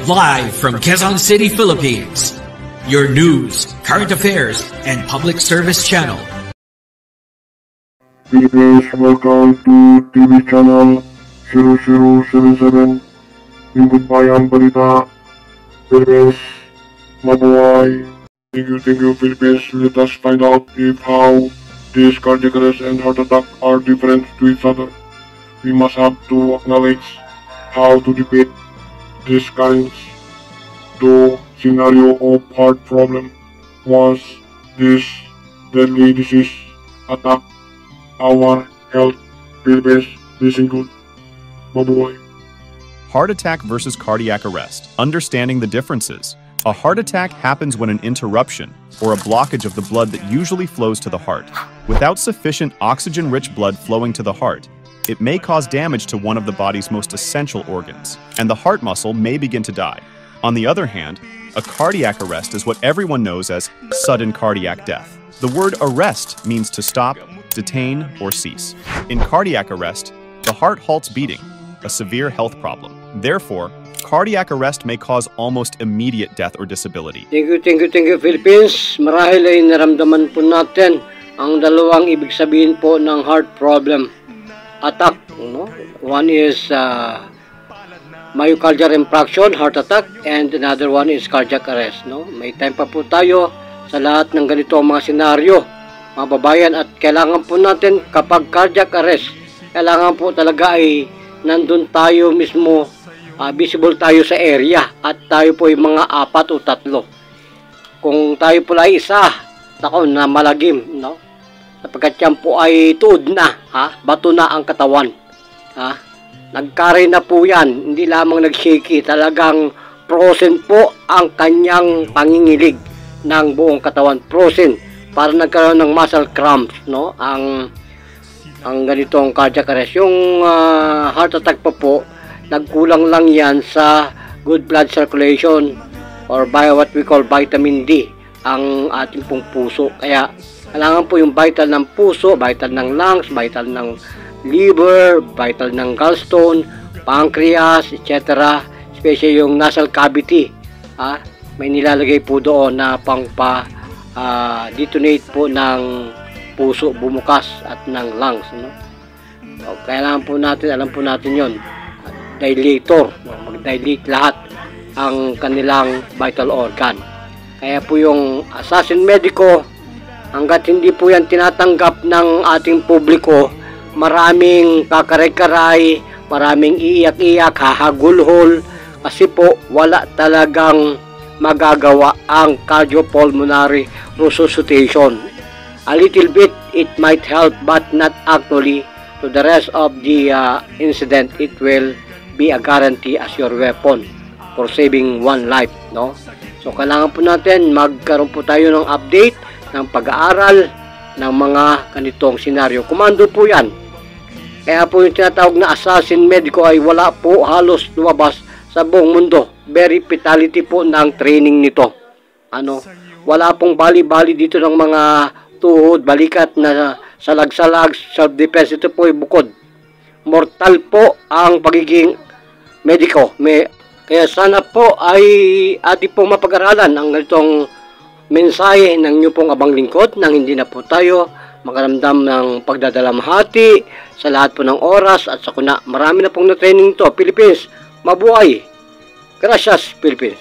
Live from Quezon City, Philippines. Your news, current affairs, and public service channel. Philippines, welcome to TV channel 0077. Yung Goodbayang Balita. Philippines, mabuhay. Thank you, Philippines. Let us find out if how these cardiac arrest and heart attack are different to each other. We must have to acknowledge how to defeat this kind of scenario of heart problem. Once this deadly disease attack our health, Philippines, listen good. Mabuhay. Heart attack versus cardiac arrest. Understanding the differences. A heart attack happens when an interruption or a blockage of the blood that usually flows to the heart. Without sufficient oxygen-rich blood flowing to the heart, it may cause damage to one of the body's most essential organs, and the heart muscle may begin to die. On the other hand, a cardiac arrest is what everyone knows as sudden cardiac death. The word arrest means to stop, detain, or cease. In cardiac arrest, the heart halts beating, a severe health problem. Therefore, cardiac arrest may cause almost immediate death or disability. Thank you, Philippines. Marahil ay naramdaman po natin ang dalawang ibig sabihin po ng heart problem. Attack, no? One is myocardial infarction, heart attack, and another one is cardiac arrest, no? May time pa po tayo sa lahat ng ganito mga senaryo, mga babayan, at kailangan po natin kapag cardiac arrest, kailangan po talaga ay nandun tayo mismo, visible tayo sa area, at tayo po ay mga 4 o 3. Kung tayo po ay isa, na malagim, no? Sapagkat yan po ay tuod na, bato na ang katawan. Nagkari na po yan, hindi lamang nag-shaky, talagang frozen po ang kanyang pangingilig ng buong katawan. Frozen, para nagkaroon ng muscle cramps, no? Ang ganitong cardiac arrest. Yung heart attack po, nagkulang lang yan sa good blood circulation or by what we call vitamin D ang ating pong puso. Kaya kailangan po yung vital ng puso, vital ng lungs, vital ng liver, vital ng gallstone, pancreas, etc. Especially yung nasal cavity. May nilalagay po doon na detonate po ng puso, bumukas at ng lungs. No? So, kailangan po natin, alam po natin yon. Dilator, mag-dilate lahat ang kanilang vital organ. Kaya po yung assassin medico, hanggat hindi po yan tinatanggap ng ating publiko, maraming kakaray-karay, maraming iiyak-iyak, hahagulhol, kasi po wala talagang magagawa ang cardiopulmonary resuscitation. A little bit it might help, but not actually. To the rest of the incident, it will be a guarantee as your weapon for saving one life, no? So kailangan po natin magkaroon po tayo ng update ng pag-aaral ng mga ganitong senaryo. Komando po yan. Kaya po yung tinatawag na assassin medico ay wala po halos lumabas sa buong mundo. Very fatality po ng training nito. Wala pong bali-bali dito ng mga tuhod, balikat na salag-salag, self-defense. Ito po ay bukod. Mortal po ang pagiging medico. Kaya sana po ay ating pong mapag-aralan ang ganitong mensahe ng inyo pong abang lingkod nang hindi na po tayo makaramdam ng pagdadalamhati sa lahat po ng oras at sa kuna. Marami na pong na-training to. Philippines, mabuhay! Gracias, Philippines!